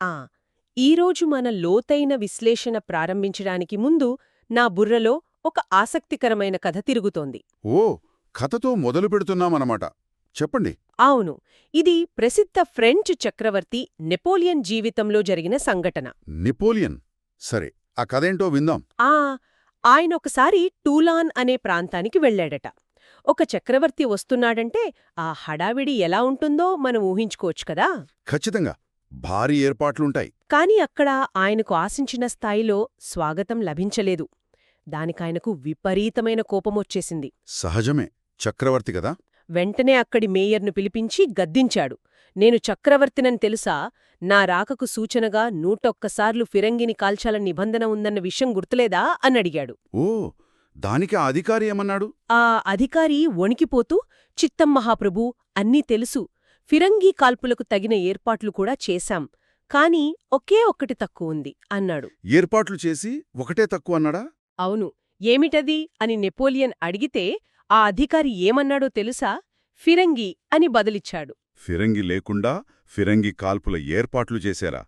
ఆ ఈరోజు మన లోతైన విశ్లేషణ ప్రారంభించడానికి ముందు నా బుర్రలో ఒక ఆసక్తికరమైన కథ తిరుగుతోంది. ఓ, కథతో మొదలు పెడుతున్నామన్నమాట. చెప్పండి. అవును, ఇది ప్రసిద్ధ ఫ్రెంచ్ చక్రవర్తి నెపోలియన్ జీవితంలో జరిగిన సంఘటన. నెపోలియన్. సరే, ఆ కథేంటో విందాం. ఆ ఆయనొకసారి టూలాన్ అనే ప్రాంతానికి వెళ్ళాడట. ఒక చక్రవర్తి వస్తున్నాడంటే ఆ హడావిడి ఎలా ఉంటుందో మనం ఊహించుకోవచ్చు కదా. ఖచ్చితంగా భారీ ఏర్పాట్లుంటాయి. కాని అక్కడ ఆయనకు ఆశించిన స్థాయిలో స్వాగతం లభించలేదు. దానికాయనకు విపరీతమైన కోపమొచ్చేసింది. సహజమే, చక్రవర్తి కదా. వెంటనే అక్కడి మేయర్ను పిలిపించి గద్దించాడు. నేను చక్రవర్తినని తెలుసా? నా రాకకు సూచనగా 101 సార్లు ఫిరంగిని కాల్చాలని నిబంధన ఉందన్న విషయం గుర్తులేదా అనడిగాడు. ఓ, దానికి ఆ అధికారి ఏమన్నాడు? ఆ అధికారి వణికిపోతూ, చిత్తం మహాప్రభూ, అన్నీ తెలుసు. ఫిరంగీ కాల్పులకు తగిన ఏర్పాట్లు కూడా చేశాం. కానీ ఒకే ఒక్కటి తక్కువుంది అన్నాడు. ఏర్పాట్లు చేసి ఒకటే తక్కువ అన్నాడా? అవును. ఏమిటది అని నెపోలియన్ అడిగితే ఆ అధికారి ఏమన్నాడో తెలుసా? ఫిరంగి అని బదులిచ్చాడు. ఫిరంగి లేకుండా ఫిరంగి కాల్పుల ఏర్పాట్లు చేశారా?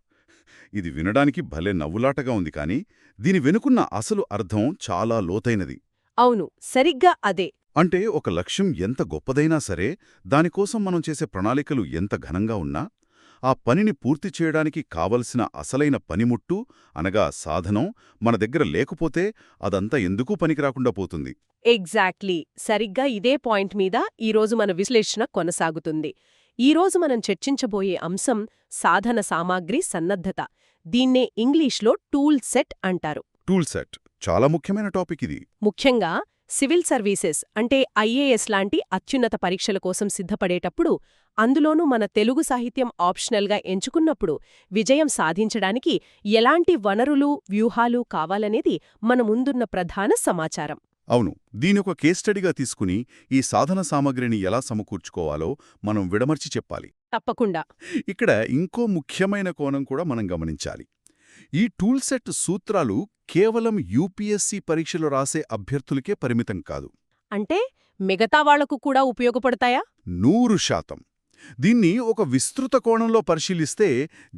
ఇది వినడానికి భలే నవ్వులాటగా ఉంది కాని దీని వెనుకున్న అసలు అర్థం చాలా లోతైనది. అవును, సరిగ్గా అదే. అంటే ఒక లక్ష్యం ఎంత గొప్పదైనా సరే, దానికోసం మనం చేసే ప్రణాళికలు ఎంత ఘనంగా ఉన్నా, ఆ పనిని పూర్తి చేయడానికి కావలసిన అసలైన పనిముట్టు అనగా సాధనం మన దగ్గర లేకపోతే అదంతా ఎందుకూ పనికిరాకుండా పోతుంది. ఎగ్జాక్ట్లీ. సరిగ్గా ఇదే పాయింట్ మీద ఈరోజు మన విశ్లేషణ కొనసాగుతుంది. ఈరోజు మనం చర్చించబోయే అంశం సాధన సామాగ్రి సన్నద్ధత. దీన్నే ఇంగ్లీష్లో టూల్ సెట్ అంటారు. టూల్ సెట్ చాలా ముఖ్యమైన టాపిక్ ఇది. ముఖ్యంగా సివిల్ సర్వీసెస్ అంటే ఐఏఎస్ లాంటి అత్యున్నత పరీక్షల కోసం సిద్ధపడేటప్పుడు, అందులోనూ మన తెలుగు సాహిత్యం ఆప్షనల్గా ఎంచుకున్నప్పుడు విజయం సాధించడానికి ఎలాంటి వనరులు, వ్యూహాలు కావాలనేది మన ముందున్న ప్రధాన సమాచారం. అవును, దీనొక కేస్ స్టడీగా తీసుకుని ఈ సాధన సామగ్రిని ఎలా సమకూర్చుకోవాలో మనం విడమర్చి చెప్పాలి. తప్పకుండా. ఇక్కడ ఇంకో ముఖ్యమైన కోణం కూడా మనం గమనించాలి. ఈ టూల్ సెట్ సూత్రాలు కేవలం యూపీఎస్సీ పరీక్షలు రాసే అభ్యర్థులకే పరిమితం కాదు. అంటే మిగతా వాళ్లకు కూడా ఉపయోగపడతాయా? 100%. దీన్ని ఒక విస్తృత కోణంలో పరిశీలిస్తే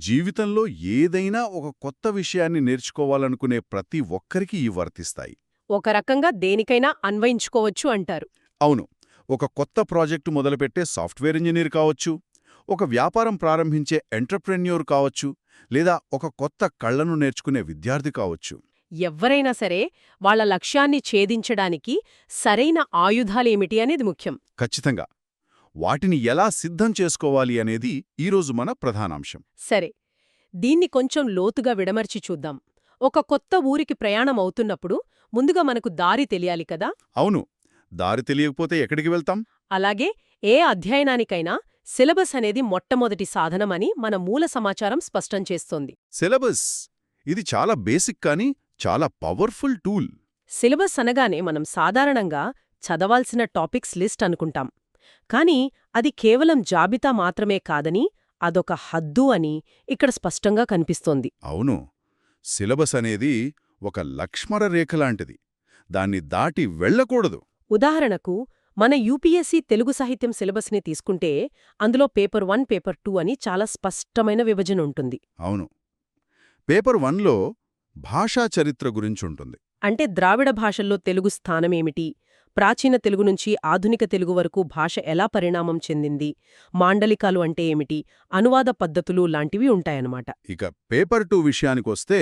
జీవితంలో ఏదైనా ఒక కొత్త విషయాన్ని నేర్చుకోవాలనుకునే ప్రతి ఒక్కరికి ఇవి వర్తిస్తాయి. ఒక రకంగా దేనికైనా అన్వయించుకోవచ్చు అంటారు. అవును, ఒక కొత్త ప్రాజెక్టు మొదలుపెట్టే సాఫ్ట్వేర్ ఇంజనీర్ కావచ్చు, ఒక వ్యాపారం ప్రారంభించే ఎంటర్ప్రెన్యూర్ కావచ్చు, లేదా ఒక కొత్త కళ్లను నేర్చుకునే విద్యార్థి కావచ్చు. ఎవ్వరైనా సరే వాళ్ల లక్ష్యాన్ని ఛేదించడానికి సరైన ఆయుధాలేమిటి అనేది ముఖ్యం. ఖచ్చితంగా. వాటిని ఎలా సిద్ధం చేసుకోవాలి అనేది ఈరోజు మన ప్రధానాంశం. సరే, దీన్ని కొంచెం లోతుగా విడమర్చి చూద్దాం. ఒక కొత్త ఊరికి ప్రయాణం అవుతున్నప్పుడు ముందుగా మనకు దారి తెలియాలి కదా. అవును, దారి తెలియకపోతే ఎక్కడికి వెళ్తాం? అలాగే ఏ అధ్యయనానికైనా సిలబస్ అనేది మొట్టమొదటి సాధనమని మన మూల సమాచారం స్పష్టం చేస్తోంది. సిలబస్ ఇది చాలా బేసిక్ కానీ చాలా పవర్ఫుల్ టూల్. సిలబస్ అనగానే మనం సాధారణంగా చదవాల్సిన టాపిక్స్ లిస్ట్ అనుకుంటాం. కానీ అది కేవలం జాబితా మాత్రమే కాదని, అదొక హద్దు అని ఇక్కడ స్పష్టంగా కనిపిస్తోంది. అవును, సిలబస్ అనేది ఒక లక్ష్మణరేఖ లాంటిది. దాన్ని దాటి వెళ్ళకూడదు. ఉదాహరణకు మన యూపీఎస్సీ తెలుగు సాహిత్యం సిలబస్ని తీసుకుంటే అందులో పేపర్ 1, పేపర్ 2 అని చాలా స్పష్టమైన విభజన ఉంటుంది. అవును, పేపర్ 1లో భాషా చరిత్ర గురించుంటుంది. అంటే ద్రావిడ భాషల్లో తెలుగు స్థానమేమిటి, ప్రాచీన తెలుగు నుంచి ఆధునిక తెలుగు వరకు భాష ఎలా పరిణామం చెందింది, మాండలికాలు అంటే ఏమిటి, అనువాద పద్ధతులు లాంటివి ఉంటాయన్నమాట. ఇక పేపర్ 2 విషయానికొస్తే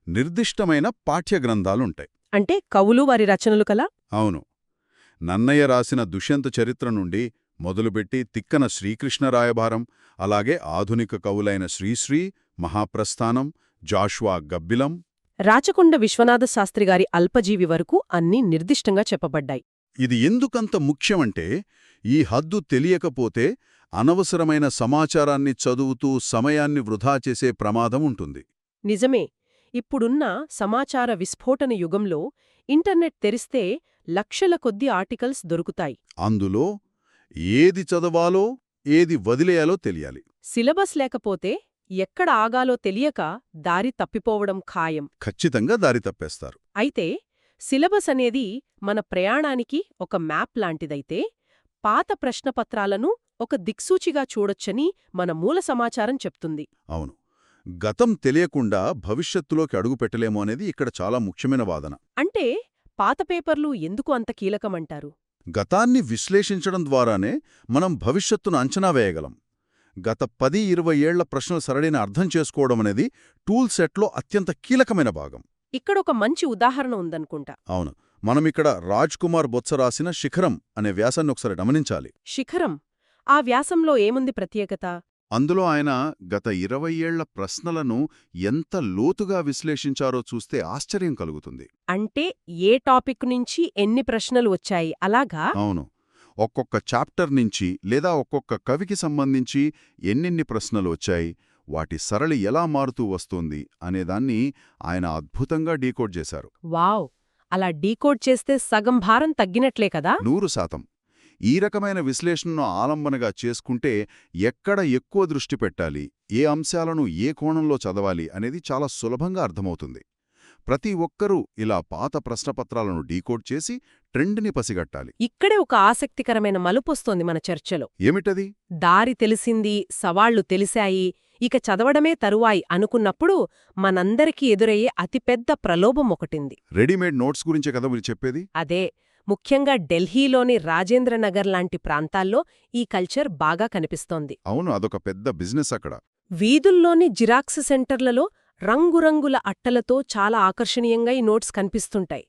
నిర్దిష్టమైన పాఠ్యగ్రంథాలుంటాయి. అంటే కవులు వారి రచనలు కలా. అవును, నన్నయ్య రాసిన దుష్యంత చరిత్ర నుండి మొదలుపెట్టి తిక్కన శ్రీకృష్ణ రాయబారం, అలాగే ఆధునిక కవులైన శ్రీశ్రీ, మహాప్రస్థానం, జాషువా గబ్బిలం, రాచకొండ విశ్వనాథ శాస్త్రిగారి అల్పజీవి వరకు అన్నీ నిర్దిష్టంగా చెప్పబడ్డాయి. ఇది ఎందుకంత ముఖ్యమంటే ఈ హద్దు తెలియకపోతే అనవసరమైన సమాచారాన్ని చదువుతూ సమయాన్ని వృధా చేసే ప్రమాదం ఉంటుంది. నిజమే. ఇప్పుడున్న సమాచార విస్ఫోటన యుగంలో ఇంటర్నెట్ తెరిస్తే లక్షల కొద్ది ఆర్టికల్స్ దొరుకుతాయి. అందులో ఏది చదవాలో ఏది వదిలేయాలో తెలియాలి. సిలబస్ లేకపోతే ఎక్కడ ఆగాలో తెలియక దారి తప్పిపోవడం ఖాయం. ఖచ్చితంగా దారి తప్పేస్తారు. అయితే సిలబస్ అనేది మన ప్రయాణానికి ఒక మ్యాప్ లాంటిదైతే, పాత ప్రశ్నపత్రాలను ఒక దిక్సూచిగా చూడొచ్చని మన మూల సమాచారం చెప్తుంది. అవును, గతం తెలియకుండా భవిష్యత్తులోకి అడుగుపెట్టలేము అనేది ఇక్కడ చాలా ముఖ్యమైన వాదన. అంటే పాత పేపర్లు ఎందుకు అంత కీలకమంటారు? గతాన్ని విశ్లేషించడం ద్వారానే మనం భవిష్యత్తును అంచనా వేయగలం. గత 10-20 ఏళ్ల ప్రశ్నల సరళిని అర్థం చేసుకోవడం అనేది టూల్ సెట్లో అత్యంత కీలకమైన భాగం. ఇక్కడొక మంచి ఉదాహరణ ఉందనుకుంటా. అవును, మనమిక్కడ రాజ్ కుమార్ బొత్స రాసిన శిఖరం అనే వ్యాసాన్ని ఒకసారి గమనించాలి. శిఖరం. ఆ వ్యాసంలో ఏముంది ప్రత్యేకత? అందులో ఆయన గత 20 ఏళ్ల ప్రశ్నలను ఎంత లోతుగా విశ్లేషించారో చూస్తే ఆశ్చర్యం కలుగుతుంది. అంటే ఏ టాపిక్ నుంచి ఎన్ని ప్రశ్నలు వచ్చాయి అలాగా? అవును, ఒక్కొక్క చాప్టర్ నుంచి లేదా ఒక్కొక్క కవికి సంబంధించి ఎన్నెన్ని ప్రశ్నలు వచ్చాయి, వాటి సరళి ఎలా మారుతూ వస్తోంది అనేదాన్ని ఆయన అద్భుతంగా డీకోడ్ చేశారు. వావ్! అలా డీకోడ్ చేస్తే సగం భారం తగ్గినట్లే కదా? 100%. ఈ రకమైన విశ్లేషణను ఆలంబనగా చేసుకుంటే ఎక్కడ ఎక్కువ దృష్టి పెట్టాలి, ఏ అంశాలను ఏ కోణంలో చదవాలి అనేది చాలా సులభంగా అర్థమవుతుంది. ప్రతి ఒక్కరూ ఇలా పాత ప్రశ్నపత్రాలను డీకోడ్ చేసి ట్రెండ్ని పసిగట్టాలి. ఇక్కడే ఒక ఆసక్తికరమైన మలుపొస్తోంది మన చర్చలో. ఏమిటది? దారి తెలిసింది, సవాళ్లు తెలిశాయి, ఇక చదవడమే తరువాయి అనుకున్నప్పుడు మనందరికీ ఎదురయ్యే అతిపెద్ద ప్రలోభం ఒకటింది. రెడీమేడ్ నోట్స్ గురించే కదా మీరు చెప్పేది? అదే, ముఖ్యంగా ఢిల్లీలోని రాజేంద్రనగర్ లాంటి ప్రాంతాల్లో ఈ కల్చర్ బాగా కనిపిస్తోంది. అవును, అదొక పెద్ద బిజినెస్ అక్కడ. వీధుల్లోని జిరాక్స్ సెంటర్లలో రంగురంగుల అట్టలతో చాలా ఆకర్షణీయంగా ఈ నోట్స్ కనిపిస్తుంటాయి.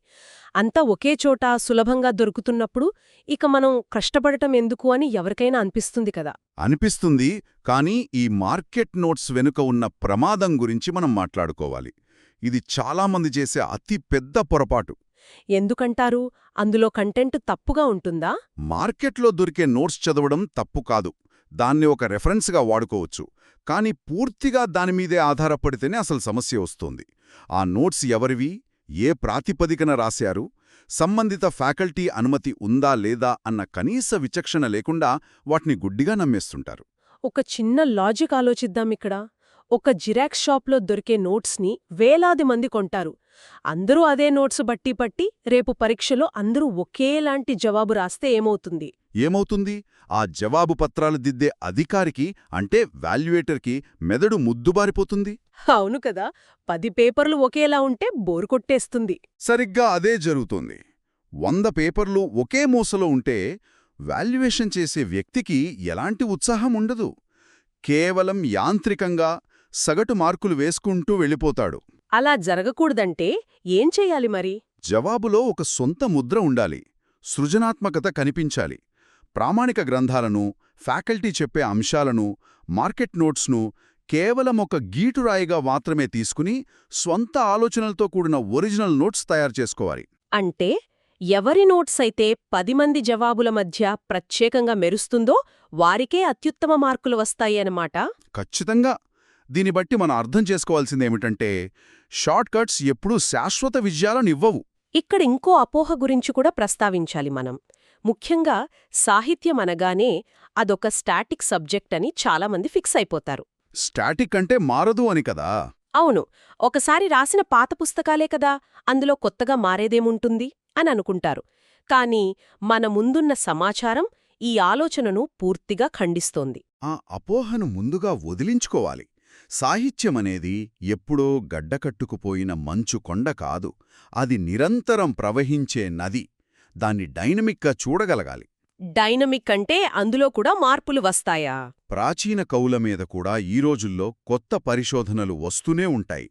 అంతా ఒకే చోట సులభంగా దొరుకుతున్నప్పుడు ఇక మనం కష్టపడటం ఎందుకు అని ఎవరికైనా అనిపిస్తుంది కదా. అనిపిస్తుంది, కానీ ఈ మార్కెట్ నోట్స్ వెనుక ఉన్న ప్రమాదం గురించి మనం మాట్లాడుకోవాలి. ఇది చాలామంది చేసే అతి పెద్ద పొరపాటు. ఎందుకంటారు? అందులో కంటెంట్ తప్పుగా ఉంటుందా? మార్కెట్లో దొరికే నోట్స్ చదవడం తప్పు కాదు, దాన్ని ఒక రెఫరెన్స్గా వాడుకోవచ్చు. కానీ పూర్తిగా దానిమీదే ఆధారపడితేనే అసలు సమస్య వస్తోంది. ఆ నోట్స్ ఎవరివి, ఏ ప్రాతిపదికన రాశారు, సంబంధిత ఫ్యాకల్టీ అనుమతి ఉందా లేదా అన్న కనీస విచక్షణ లేకుండా వాటిని గుడ్డిగా నమ్మేస్తుంటారు. ఒక చిన్న లాజిక్ ఆలోచిద్దామిక్కడ. ఒక జిరాక్స్ షాప్లో దొరికే నోట్స్ని వేలాది మంది కొంటారు. అందరూ అదే నోట్స్ బట్టి పట్టి రేపు పరీక్షలో అందరూ ఒకేలాంటి జవాబు రాస్తే ఏమవుతుంది? ఆ జవాబు పత్రాలు దిద్దే అధికారికి అంటే వాల్యుయేటర్కి మెదడు ముద్దుబారిపోతుంది. అవును కదా, 10 పేపర్లు ఒకేలా ఉంటే బోరు కొట్టేస్తుంది. సరిగ్గా అదే జరుగుతోంది. 100 పేపర్లు ఒకే మూసలో ఉంటే వాల్యుయేషన్ చేసే వ్యక్తికి ఎలాంటి ఉత్సాహం ఉండదు. కేవలం యాంత్రికంగా సగటు మార్కులు వేసుకుంటూ వెళ్ళిపోతాడు. అలా జరగకూడదంటే ఏం చెయ్యాలి మరి? జవాబులో ఒక సొంత ముద్ర ఉండాలి, సృజనాత్మకత కనిపించాలి. ప్రామాణిక గ్రంథాలను, ఫ్యాకల్టీ చెప్పే అంశాలను, మార్కెట్ నోట్స్ను కేవలం ఒక గీటురాయిగా మాత్రమే తీసుకుని స్వంత ఆలోచనలతో కూడిన ఒరిజినల్ నోట్స్ తయారు చేసుకోవాలి. అంటే ఎవరి నోట్స్ అయితే 10 మంది జవాబుల మధ్య ప్రత్యేకంగా మెరుస్తుందో వారికే అత్యుత్తమ మార్కులు వస్తాయన్నమాట. ఖచ్చితంగా. దీన్ని బట్టి మనం అర్థం చేసుకోవాల్సిందేమిటంటే షార్ట్ కట్స్ ఎప్పుడూ శాశ్వత విజయాలనివ్వవు. ఇక్కడ ఇంకో అపోహ గురించి కూడా ప్రస్తావించాలి మనం. ముఖ్యంగా సాహిత్యం అనగానే అదొక స్టాటిక్ సబ్జెక్ట్ అని చాలామంది ఫిక్స్ అయిపోతారు. స్టాటిక్ అంటే మారదు అని కదా. అవును, ఒకసారి రాసిన పాత పుస్తకాలే కదా, అందులో కొత్తగా మారేదేముంటుంది అని అనుకుంటారు. కానీ మన ముందున్న సమాచారం ఈ ఆలోచనను పూర్తిగా ఖండిస్తోంది. ఆ అపోహను ముందుగా వదిలించుకోవాలి. సాహిత్యమనేది ఎప్పుడో గడ్డకట్టుకుపోయిన మంచు కొండ కాదు, అది నిరంతరం ప్రవహించే నది. దాన్ని డైనమిక్గా చూడగలగాలి. డైనమిక్ అంటే అందులో కూడా మార్పులు వస్తాయా? ప్రాచీన కవుల మీద కూడా ఈ రోజుల్లో కొత్త పరిశోధనలు వస్తూనే ఉంటాయి.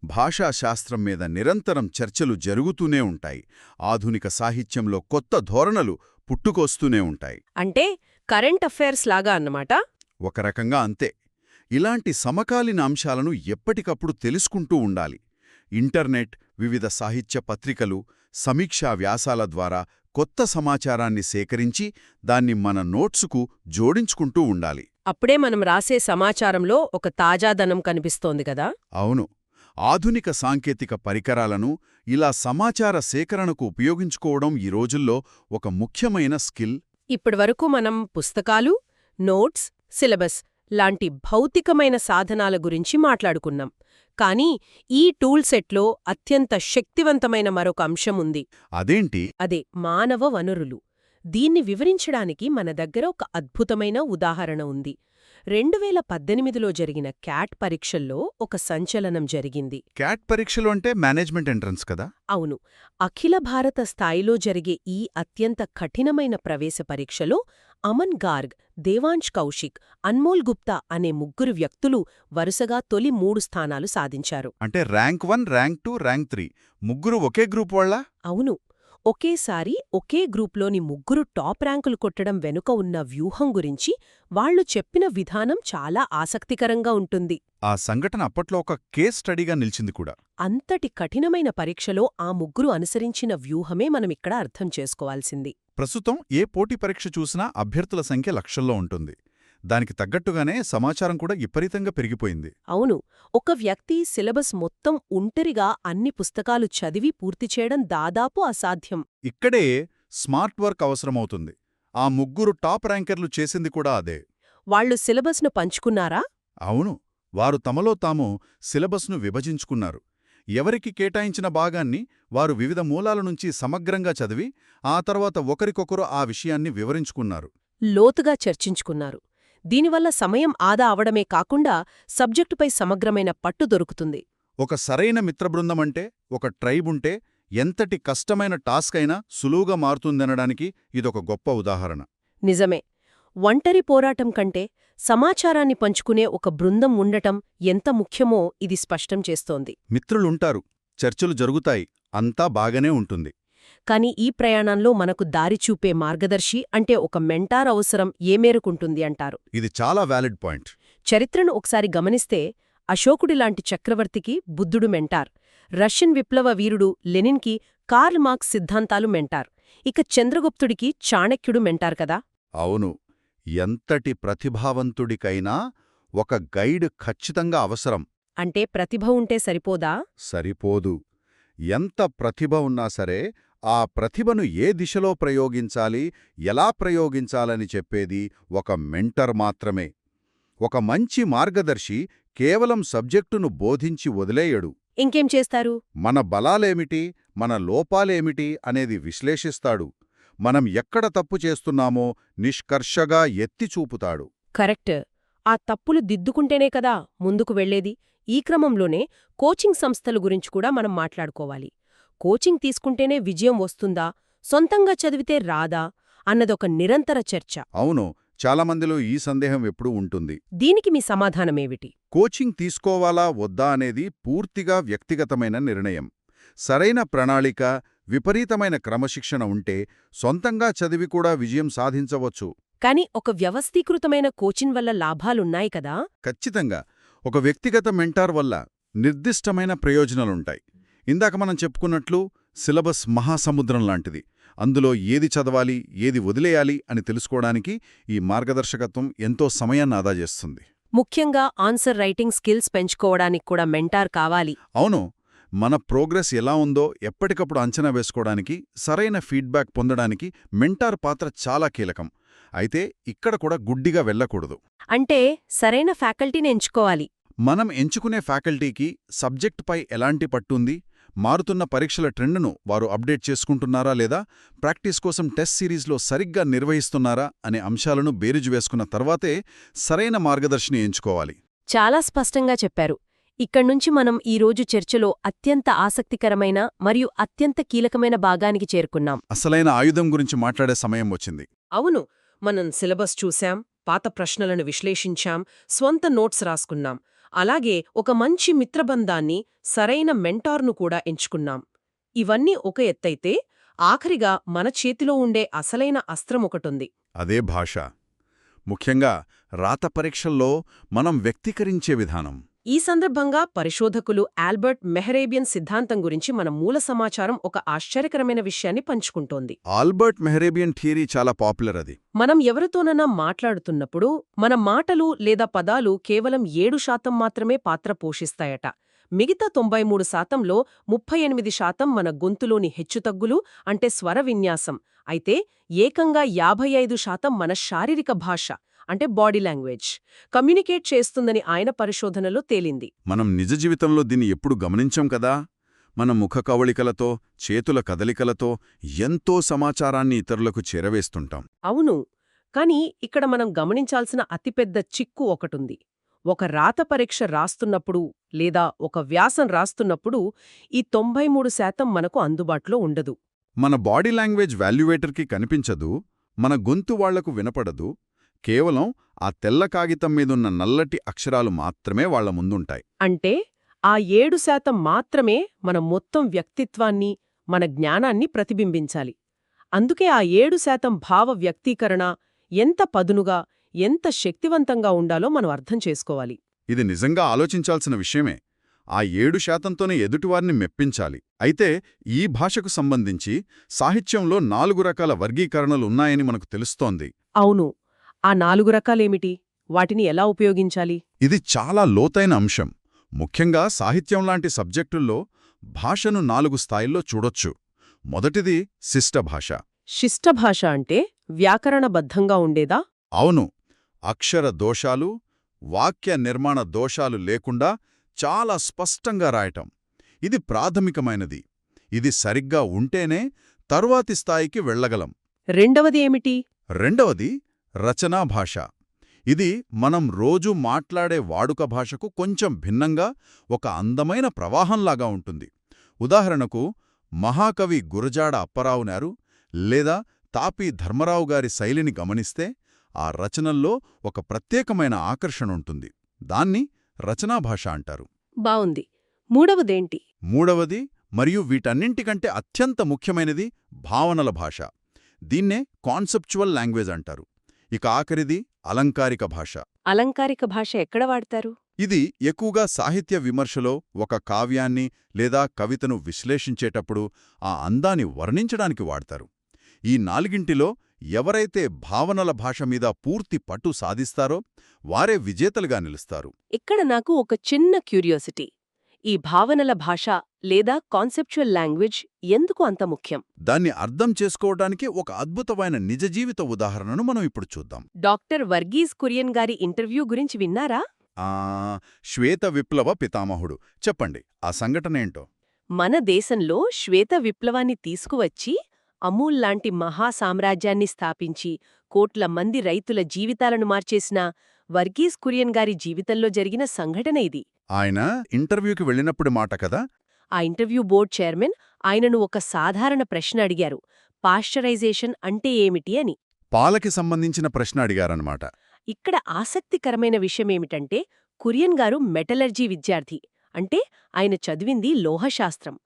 భాషాశాస్త్రం మీద నిరంతరం చర్చలు జరుగుతూనే ఉంటాయి. ఆధునిక సాహిత్యంలో కొత్త ధోరణులు పుట్టుకొస్తూనే ఉంటాయి. అంటే కరెంట్ అఫైర్స్ లాగా అన్నమాట. ఒక రకంగా అంతే. ఇలాంటి సమకాలీన అంశాలను ఎప్పటికప్పుడు తెలుసుకుంటూ ఉండాలి. ఇంటర్నెట్, వివిధ సాహిత్య పత్రికలు, సమీక్షా వ్యాసాల ద్వారా కొత్త సమాచారాన్ని సేకరించి దాన్ని మన నోట్సుకు జోడించుకుంటూ ఉండాలి. అప్పుడే మనం రాసే సమాచారంలో ఒక తాజాదనం కనిపిస్తోంది కదా. అవును, ఆధునిక సాంకేతిక పరికరాలను ఇలా సమాచార సేకరణకు ఉపయోగించుకోవడం ఈ రోజుల్లో ఒక ముఖ్యమైన స్కిల్. ఇప్పటివరకు మనం పుస్తకాలు, నోట్స్, సిలబస్ లాంటి భౌతికమైన సాధనాల గురించి మాట్లాడుకున్నాం. కానీ ఈ టూల్ సెట్లో అత్యంత శక్తివంతమైన మరొక అంశం ఉంది. అదేంటి? అదే మానవ వనరులు. దీన్ని వివరించడానికి మన దగ్గర ఒక అద్భుతమైన ఉదాహరణ ఉంది. 2018లో జరిగిన క్యాట్ పరీక్షల్లో ఒక సంచలనం జరిగింది. క్యాట్ పరీక్షలు అంటే మేనేజ్మెంట్ ఎంట్రన్స్ కదా? అవును, అఖిల భారత స్థాయిలో జరిగే ఈ అత్యంత కఠినమైన ప్రవేశ పరీక్షలో అమన్ గార్గ్, దేవాంశ్ కౌశిక్, అన్మోల్ గుప్తా అనే ముగ్గురు వ్యక్తులు వరుసగా తొలి 3 స్థానాలు సాధించారు. అంటే ర్యాంక్ 1, ర్యాంక్ 2, ర్యాంక్ 3 ముగ్గురు ఒకే గ్రూప్ వాళ్ళా? అవును, ఒకేసారి ఒకే గ్రూప్లోని ముగ్గురు టాప్ ర్యాంకులు కొట్టడం వెనుక ఉన్న వ్యూహం గురించి వాళ్లు చెప్పిన విధానం చాలా ఆసక్తికరంగా ఉంటుంది. ఆ సంఘటన అప్పట్లో ఒక కేస్ స్టడీగా నిలిచింది కూడా. అంతటి కఠినమైన పరీక్షలో ఆ ముగ్గురు అనుసరించిన వ్యూహమే మనమిక్కడ అర్థం చేసుకోవాల్సింది. ప్రస్తుతం ఏ పోటీ పరీక్ష చూసినా అభ్యర్థుల సంఖ్య లక్షల్లో ఉంటుంది. దానికి తగ్గట్టుగానే సమాచారం కూడా విపరీతంగా పెరిగిపోయింది. అవును, ఒక వ్యక్తి సిలబస్ మొత్తం ఒంటరిగా అన్ని పుస్తకాలు చదివి పూర్తి చేయడం దాదాపు అసాధ్యం. ఇక్కడే స్మార్ట్ వర్క్ అవసరమవుతుంది. ఆ ముగ్గురు టాప్ ర్యాంకర్లు చేసింది కూడా అదే. వాళ్లు సిలబస్ను పంచుకున్నారా? అవును, వారు తమలో తాము సిలబస్ను విభజించుకున్నారు. ఎవరికి కేటాయించిన భాగాన్ని వారు వివిధ మూలాల నుంచి సమగ్రంగా చదివి ఆ తర్వాత ఒకరికొకరు ఆ విషయాన్ని వివరించుకున్నారు. లోతుగా చర్చించుకున్నారు. దీనివల్ల సమయం ఆదా అవడమే కాకుండా సబ్జెక్టుపై సమగ్రమైన పట్టు దొరుకుతుంది. ఒక సరైన మిత్రబృందమంటే, ఒక ట్రైబుంటే ఎంతటి కష్టమైన టాస్క్ అయినా సులువుగా మారుతుందనడానికి ఇదొక గొప్ప ఉదాహరణ. నిజమే. ఒంటరి పోరాటం కంటే సమాచారాన్ని పంచుకునే ఒక బృందం ఉండటం ఎంత ముఖ్యమో ఇది స్పష్టం చేస్తోంది. మిత్రులుంటారు, చర్చలు జరుగుతాయి, అంతా బాగానే ఉంటుంది. కాని ఈ ప్రయాణంలో మనకు దారి చూపే మార్గదర్శి అంటే ఒక మెంటార్ అవసరం ఏ మేరకుంటుంది అంటారు? ఇది చాలా వ్యాలిడ్ పాయింట్. చరిత్రను ఒకసారి గమనిస్తే అశోకుడిలాంటి చక్రవర్తికి బుద్ధుడు మెంటార్, రష్యన్ విప్లవ వీరుడు లెనిన్కి కార్ల్ మార్క్స్ సిద్ధాంతాలు మెంటార్, ఇక చంద్రగుప్తుడికి చాణక్యుడు మెంటార్ కదా? అవును, ఎంతటి ప్రతిభావంతుడికైనా ఒక గైడ్ ఖచ్చితంగా అవసరం. అంటే ప్రతిభ ఉంటే సరిపోదా? సరిపోదు. ఎంత ప్రతిభ ఉన్నా సరే ఆ ప్రతిభను ఏ దిశలో ప్రయోగించాలి, ఎలా ప్రయోగించాలని చెప్పేది ఒక మెంటర్ మాత్రమే. ఒక మంచి మార్గదర్శి కేవలం సబ్జెక్టును బోధించి వదిలేయడు. ఇంకేం చేస్తారు? మన బలాలేమిటి, మన లోపాలేమిటి అనేది విశ్లేషిస్తాడు. మనం ఎక్కడ తప్పు చేస్తున్నామో నిష్కర్షగా ఎత్తిచూపుతాడు. కరెక్ట్. ఆ తప్పులు దిద్దుకుంటేనే కదా ముందుకు వెళ్లేది. ఈ క్రమంలోనే కోచింగ్ సంస్థల గురించి కూడా మనం మాట్లాడుకోవాలి. కోచింగ్ తీసుకుంటేనే విజయం వస్తుందా, సొంతంగా చదివితే రాదా అన్నదొక నిరంతర చర్చ. అవును, చాలామందిలో ఈ సందేహం ఎప్పుడూ ఉంటుంది. దీనికి మీ సమాధానమేమిటి? కోచింగ్ తీసుకోవాలా వద్దా అనేది పూర్తిగా వ్యక్తిగతమైన నిర్ణయం. సరైన ప్రణాళిక, విపరీతమైన క్రమశిక్షణ ఉంటే సొంతంగా చదివి కూడా విజయం సాధించవచ్చు. కాని ఒక వ్యవస్థీకృతమైన కోచింగ్ వల్ల లాభాలున్నాయి కదా? ఖచ్చితంగా. ఒక వ్యక్తిగత మెంటార్ వల్ల నిర్దిష్టమైన ప్రయోజనాలుంటాయి. ఇందాక మనం చెప్పుకున్నట్లు సిలబస్ మహాసముద్రం లాంటిది. అందులో ఏది చదవాలి, ఏది వదిలేయాలి అని తెలుసుకోవడానికి ఈ మార్గదర్శకత్వం ఎంతో సమయాన్ని ఆదా చేస్తుంది. ముఖ్యంగా ఆన్సర్ రైటింగ్ స్కిల్స్ పెంచుకోవడానికి కూడా మెంటార్ కావాలి. అవును, మన ప్రోగ్రెస్ ఎలా ఉందో ఎప్పటికప్పుడు అంచనా వేసుకోవడానికి, సరైన ఫీడ్బ్యాక్ పొందడానికి మెంటార్ పాత్ర చాలా కీలకం. అయితే ఇక్కడ కూడా గుడ్డిగా వెళ్ళకూడదు. అంటే సరైన ఫ్యాకల్టీని ఎంచుకోవాలి. మనం ఎంచుకునే ఫ్యాకల్టీకి సబ్జెక్టుపై ఎలాంటి పట్టుంది, మారుతున్న పరీక్షల ట్రెండ్ను వారు అప్డేట్ చేసుకుంటున్నారా లేదా, ప్రాక్టీస్ కోసం టెస్ట్ సిరీస్లో సరిగ్గా నిర్వహిస్తున్నారా అనే అంశాలను బేరీజు వేసుకున్న తర్వాతే సరైన మార్గదర్శిని ఎంచుకోవాలి. చాలా స్పష్టంగా చెప్పారు. ఇక్కడ్నుంచి మనం ఈరోజు చర్చలో అత్యంత ఆసక్తికరమైన మరియు అత్యంత కీలకమైన భాగానికి చేరుకున్నాం. అసలైన ఆయుధం గురించి మాట్లాడే సమయం వచ్చింది. అవును, మనం సిలబస్ చూశాం, పాత ప్రశ్నలను విశ్లేషించాం, స్వంత నోట్స్ రాసుకున్నాం. అలాగే ఒక మంచి మిత్రబంధాన్ని, సరైన మెంటార్ను కూడా ఎంచుకున్నాం. ఇవన్నీ ఒక ఎత్తైతే ఆఖరిగా మన చేతిలో ఉండే అసలైన అస్త్రం ఒకటుంది. అదే భాష. ముఖ్యంగా రాత పరీక్షల్లో మనం వ్యక్తీకరించే విధానం. ఈ సందర్భంగా పరిశోధకులు ఆల్బర్ట్ మెహరేబియన్ సిద్ధాంతం గురించి మన మూల సమాచారం ఒక ఆశ్చర్యకరమైన విషయాన్ని పంచుకుంటోంది. ఆల్బర్ట్ మెహరేబియన్ థియరీ చాలా పాపులర్. అది మనం ఎవరితోనైనా మాట్లాడుతున్నప్పుడు మన మాటలు లేదా పదాలు కేవలం 7% మాత్రమే పాత్ర పోషిస్తాయట. మిగతా 93%లో 38% మన గొంతులోని హెచ్చుతగ్గులు అంటే స్వర విన్యాసం, అయితే ఏకంగా 55% మన శారీరక భాష అంటే బాడీ లాంగ్వేజ్ కమ్యూనికేట్ చేస్తుందని ఆయన పరిశోధనలో తేలింది. మనం నిజ జీవితంలో దీన్ని ఎప్పుడు గమనించాం కదా. మన ముఖ కవళికలతో, చేతుల కదలికలతో ఎంతో సమాచారాన్ని ఇతరులకు చేరవేస్తుంటాం. అవును, కానీ ఇక్కడ మనం గమనించాల్సిన అతిపెద్ద చిక్కు ఒకటుంది. ఒక రాత పరీక్ష రాస్తున్నప్పుడు లేదా ఒక వ్యాసం రాస్తున్నప్పుడు ఈ 93% మనకు అందుబాటులో ఉండదు. మన బాడీ లాంగ్వేజ్ వాల్యుయేటర్కి కనిపించదు, మన గొంతు వాళ్లకు వినపడదు, కేవలం ఆ తెల్ల కాగితం మీదున్న నల్లటి అక్షరాలు మాత్రమే వాళ్ల ముందుంటాయి. అంటే ఆ 7% మాత్రమే మన మొత్తం వ్యక్తిత్వాన్ని, మన జ్ఞానాన్ని ప్రతిబింబించాలి. అందుకే ఆ 7% భావ వ్యక్తీకరణ ఎంత పదునుగా, ఎంత శక్తివంతంగా ఉండాలో మనం అర్థం చేసుకోవాలి. ఇది నిజంగా ఆలోచించాల్సిన విషయమే. ఆ 7%తోనే ఎదుటివారిని మెప్పించాలి. అయితే ఈ భాషకు సంబంధించి సాహిత్యంలో 4 రకాల వర్గీకరణలున్నాయని మనకు తెలుస్తోంది. అవును. ఆ 4 రకాలేమిటి? వాటిని ఎలా ఉపయోగించాలి? ఇది చాలా లోతైన అంశం. ముఖ్యంగా సాహిత్యంలాంటి సబ్జెక్టుల్లో భాషను 4 స్థాయిల్లో చూడొచ్చు. మొదటిది శిష్టభాష. శిష్టభాష అంటే వ్యాకరణబద్ధంగా ఉండేదా? అవును. అక్షర దోషాలు, వాక్య నిర్మాణ దోషాలు లేకుండా చాలా స్పష్టంగా రాయటం. ఇది ప్రాథమికమైనది. ఇది సరిగ్గా ఉంటేనే తరువాతి స్థాయికి వెళ్ళగలం. రెండవది ఏమిటి? రెండవది రచనా భాష. ఇది మనం రోజూ మాట్లాడే వాడుక భాషకు కొంచెం భిన్నంగా ఒక అందమైన ప్రవాహంలాగా ఉంటుంది. ఉదాహరణకు మహాకవి గురజాడ అప్పారావుగారు లేదా తాపీ ధర్మరావు గారి శైలిని గమనిస్తే ఆ రచనల్లో ఒక ప్రత్యేకమైన ఆకర్షణుంటుంది. దాన్ని రచనాభాష అంటారు. బావుంది. మూడవదేంటి? మూడవది మరియు వీటన్నింటికంటే అత్యంత ముఖ్యమైనది భావనల భాష. దీన్నే కాన్సెప్చువల్ లాంగ్వేజ్ అంటారు. ఇక ఆఖరిది అలంకారిక భాష. అలంకారిక భాష ఎక్కడ వాడతారు? ఇది ఎక్కువగా సాహిత్య విమర్శలో ఒక కావ్యాన్ని లేదా కవితను విశ్లేషించేటప్పుడు ఆ అందాన్ని వర్ణించడానికి వాడతారు. ఈ నాలుగింటిలో ఎవరైతే భావనల భాష మీద పూర్తి పట్టు సాధిస్తారో వారే విజేతలుగా నిలుస్తారు. ఇక్కడ నాకు ఒక చిన్న క్యూరియాసిటీ. ఈ భావనల భాష లేదా కాన్సెప్చువల్ లాంగ్వేజ్ ఎందుకు అంత ముఖ్యం? దాన్ని అర్థం చేసుకోవడానికి ఒక అద్భుతమైన నిజజీవిత ఉదాహరణను మనం ఇప్పుడు చూద్దాం. డాక్టర్ వర్గీస్ కురియన్ గారి ఇంటర్వ్యూ గురించి విన్నారా? శ్వేత విప్లవ పితామహుడు. చెప్పండి, ఆ సంఘటనేంటో. మన దేశంలో శ్వేత విప్లవాన్ని తీసుకువచ్చి అమూల్ లాంటి మహాసామ్రాజ్యాన్ని స్థాపించి కోట్ల మంది రైతుల జీవితాలను మార్చేసిన వర్గీస్ కురియన్ గారి జీవితంలో జరిగిన సంఘటన ఇది. ఆయన ఇంటర్వ్యూకి వెళ్ళినప్పుడు మాట కదా? ఆ ఇంటర్వ్యూ బోర్డ్ చైర్మన్ ఆయనను ఒక సాధారణ ప్రశ్న అడిగారు. పాశ్చరైజేషన్ అంటే ఏమిటి అని. పాలకి సంబంధించిన ప్రశ్న అడిగారన్నమాట. ఇక్కడ ఆసక్తికరమైన విషయమేమిటంటే కురియన్ గారు మెటలర్జీ విద్యార్థి. అంటే ఆయన చదివింది లోహశాస్త్రం.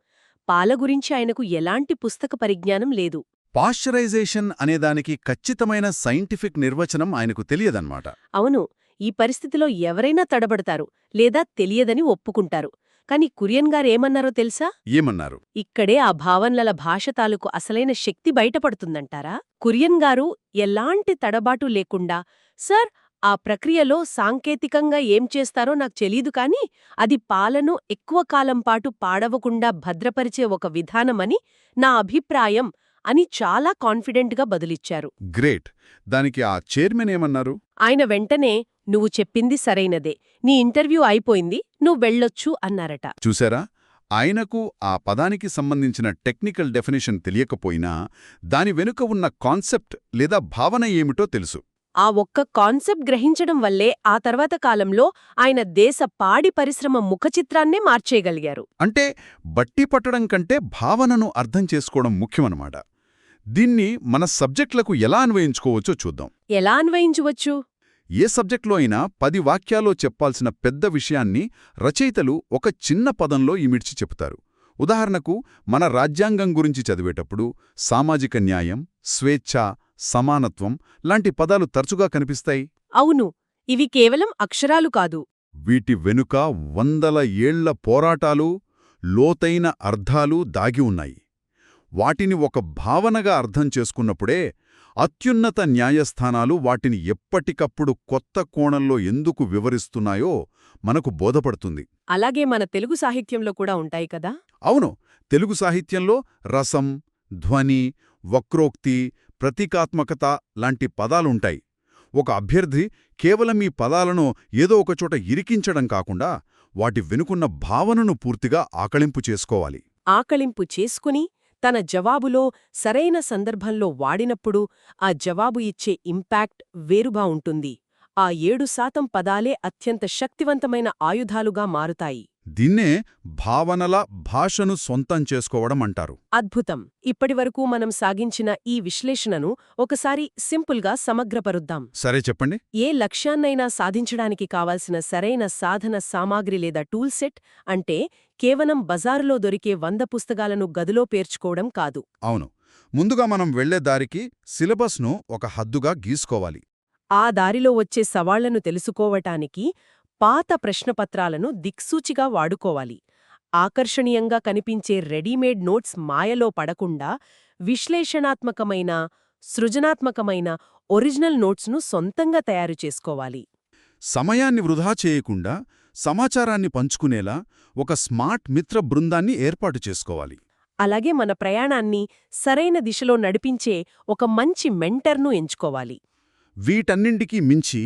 పాల గురించి ఆయనకు ఎలాంటి పుస్తక పరిజ్ఞానం లేదు. పాశ్చరైజేషన్ అనేదానికి ఖచ్చితమైన సైంటిఫిక్ నిర్వచనం ఆయనకు తెలియదన్నమాట. అవును. ఈ పరిస్థితిలో ఎవరైనా తడబడతారు లేదా తెలియదని ఒప్పుకుంటారు. కాని కురియన్ గారేమన్నారో తెలుసా? ఏమన్నారు? ఇక్కడే ఆ భావనల భాష తాలూకు అసలైన శక్తి బయటపడుతుందంటారా? కురియన్ గారు ఎలాంటి తడబాటు లేకుండా, సార్, ఆ ప్రక్రియలో సాంకేతికంగా ఏం చేస్తారో నాకు తెలీదు కాని అది పాలను ఎక్కువ కాలం పాటు పాడవకుండా భద్రపరిచే ఒక విధానమని నా అభిప్రాయం అని చాలా కాన్ఫిడెంట్గా బదులిచ్చారు. గ్రేట్. దానికి ఆ చైర్మన్ ఏమన్నారు? ఆయన వెంటనే, నువ్వు చెప్పింది సరైనదే, నీ ఇంటర్వ్యూ అయిపోయింది, నువ్వెళ్ళొచ్చు అన్నారట. చూశారా? ఆయనకు ఆ పదానికి సంబంధించిన టెక్నికల్ డెఫినేషన్ తెలియకపోయినా దాని వెనుక ఉన్న కాన్సెప్ట్ లేదా భావన ఏమిటో తెలుసు. ఆ ఒక్క కాన్సెప్ట్ గ్రహించడం వల్లే ఆ తర్వాత కాలంలో ఆయన దేశ పాడి పరిశ్రమ ముఖచిత్రాన్నే మార్చేయగలిగారు. అంటే బట్టి పట్టడం కంటే భావనను అర్థం చేసుకోవడం ముఖ్యమన్నమాట. దీన్ని మన సబ్జెక్టులకు ఎలా అన్వయించుకోవచ్చో చూద్దాం. ఎలా అన్వయించవచ్చు? ఏ సబ్జెక్ట్లో అయినా 10 వాక్యాల్లో చెప్పాల్సిన పెద్ద విషయాన్ని రచయితలు ఒక చిన్న పదంలో ఇమిడ్చి చెబుతారు. ఉదాహరణకు మన రాజ్యాంగం గురించి చదివేటప్పుడు సామాజిక న్యాయం, స్వేచ్ఛ, సమానత్వం లాంటి పదాలు తరచుగా కనిపిస్తాయి. అవును. ఇవి కేవలం అక్షరాలు కాదు. వీటి వెనుక వందల ఏళ్ల పోరాటాలు, లోతైన అర్థాలు దాగి ఉన్నాయి. వాటిని ఒక భావనగా అర్థం చేసుకున్నప్పుడే అత్యున్నత న్యాయస్థానాలు వాటిని ఎప్పటికప్పుడు కొత్త కోణంలో ఎందుకు వివరిస్తున్నాయో మనకు బోధపడుతుంది. అలాగే మన తెలుగు సాహిత్యంలో కూడా ఉంటాయి కదా? అవును. తెలుగు సాహిత్యంలో రసం, ధ్వని, వక్రోక్తి, ప్రతీకాత్మకత లాంటి పదాలుంటాయి. ఒక అభ్యర్థి కేవలం ఈ పదాలను ఏదో ఒకచోట ఇరికించడం కాకుండా వాటి వెనుకున్న భావనను పూర్తిగా ఆకళింపు చేసుకోవాలి. ఆకళింపు చేసుకుని తన జవాబులో సరైన సందర్భంలో వాడినప్పుడు ఆ జవాబు ఇచ్చే ఇంపాక్ట్ వేరుగా ఉంటుంది. ఆ 7% పదాలే అత్యంత శక్తివంతమైన ఆయుధాలుగా మారుతాయి. దీన్నే భావనల భాషను సొంతం చేసుకోవడం అంటారు. అద్భుతం. ఇప్పటివరకు మనం సాగించిన ఈ విశ్లేషణను ఒకసారి సింపుల్గా సమగ్రపరుద్దాం. సరే చెప్పండి. ఏ లక్ష్యాన్నైనా సాధించడానికి కావాల్సిన సరైన సాధన సామాగ్రి లేదా టూల్ సెట్ అంటే కేవలం బజారులో దొరికే 100 పుస్తకాలను గదిలో పేర్చుకోవడం కాదు. అవును. ముందుగా మనం వెళ్లే దారికి సిలబస్ను ఒక హద్దుగా గీసుకోవాలి. ఆ దారిలో వచ్చే సవాళ్లను తెలుసుకోవటానికి పాత ప్రశ్నపత్రాలను దిక్సూచిగా వాడుకోవాలి. ఆకర్షణీయంగా కనిపించే రెడీమేడ్ నోట్స్ మాయలో పడకుండా విశ్లేషణాత్మకమైన, సృజనాత్మకమైన ఒరిజినల్ నోట్స్ను సొంతంగా తయారు చేసుకోవాలి. సమయాన్ని వృధా చేయకుండా సమాచారాన్ని పంచుకునేలా ఒక స్మార్ట్ మిత్ర బృందాన్ని ఏర్పాటు చేసుకోవాలి. అలాగే మన ప్రయాణాన్ని సరైన దిశలో నడిపించే ఒక మంచి మెంటర్ను ఎంచుకోవాలి. వీటన్నింటికీ మించి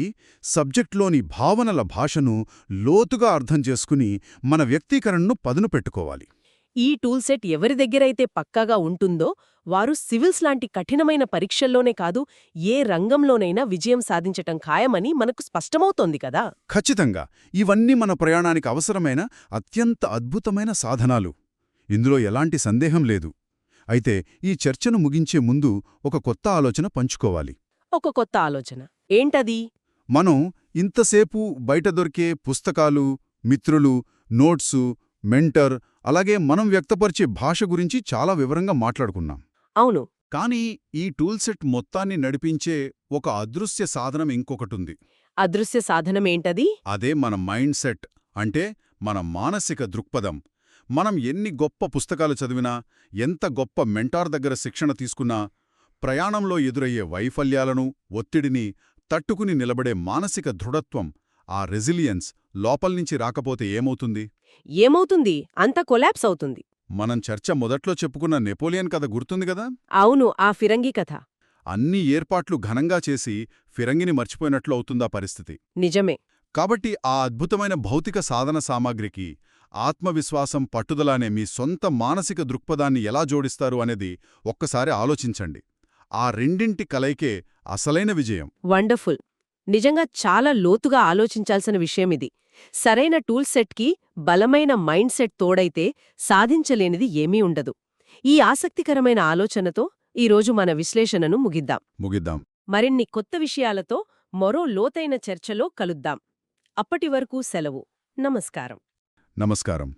సబ్జెక్ట్లోని భావనల భాషను లోతుగా అర్థం చేసుకుని మన వ్యక్తీకరణను పదును పెట్టుకోవాలి. ఈ టూల్ సెట్ ఎవరి దగ్గరైతే పక్కాగా ఉంటుందో వారు సివిల్స్ లాంటి కఠినమైన పరీక్షల్లోనే కాదు, ఏ రంగంలోనైనా విజయం సాధించటం ఖాయమని మనకు స్పష్టమవుతోంది కదా. ఖచ్చితంగా ఇవన్నీ మన ప్రయాణానికి అవసరమైన అత్యంత అద్భుతమైన సాధనాలు. ఇందులో ఎలాంటి సందేహం లేదు. అయితే ఈ చర్చను ముగించే ముందు ఒక కొత్త ఆలోచన పంచుకోవాలి. ఒక కొత్త ఆలోచన ఏంటది? మనం ఇంతసేపు బయట దొరికే పుస్తకాలు, మిత్రులు, నోట్సు, మెంటర్, అలాగే మనం వ్యక్తపరిచే భాష గురించి చాలా వివరంగా మాట్లాడుకున్నాం. అవును. కానీ ఈ టూల్ సెట్ మొత్తాన్ని నడిపించే ఒక అదృశ్య సాధనం ఇంకొకటుంది. అదృశ్య సాధనమేంటది? అదే మన మైండ్ సెట్, అంటే మన మానసిక దృక్పథం. మనం ఎన్ని గొప్ప పుస్తకాలు చదివినా, ఎంత గొప్ప మెంటార్ దగ్గర శిక్షణ తీసుకున్నా, ప్రయాణంలో ఎదురయ్యే వైఫల్యాలను, ఒత్తిడిని తట్టుకుని నిలబడే మానసిక దృఢత్వం, ఆ రెసిలియన్స్ లోపల్నించి రాకపోతే ఏమవుతుంది? ఏమవుతుంది? అంతా కొలాప్స్ అవుతుంది. మనం చర్చ మొదట్లో చెప్పుకున్న నెపోలియన్ కథ గుర్తుంది గదా? అవును, ఆ ఫిరంగి కథ. అన్ని ఏర్పాట్లు ఘనంగా చేసి ఫిరంగిని మర్చిపోయినట్లు అవుతుందా పరిస్థితి. నిజమే. కాబట్టి ఆ అద్భుతమైన భౌతిక సాధన సామాగ్రికి ఆత్మవిశ్వాసం, పట్టుదలనే మీ సొంత మానసిక దృక్పథాన్ని ఎలా జోడిస్తారు అనేది ఒక్కసారి ఆలోచించండి. ఆ రెండింటి కలయికే అసలైన విజయం. వండర్ఫుల్. నిజంగా చాలా లోతుగా ఆలోచించాల్సిన విషయమిది. సరైన టూల్ సెట్కి బలమైన మైండ్ సెట్ తోడైతే సాధించలేనిది ఏమీ ఉండదు. ఈ ఆసక్తికరమైన ఆలోచనతో ఈరోజు మన విశ్లేషణను ముగిద్దాం. మరిన్ని కొత్త విషయాలతో మరో లోతైన చర్చలో కలుద్దాం. అప్పటివరకు సెలవు. నమస్కారం. నమస్కారం.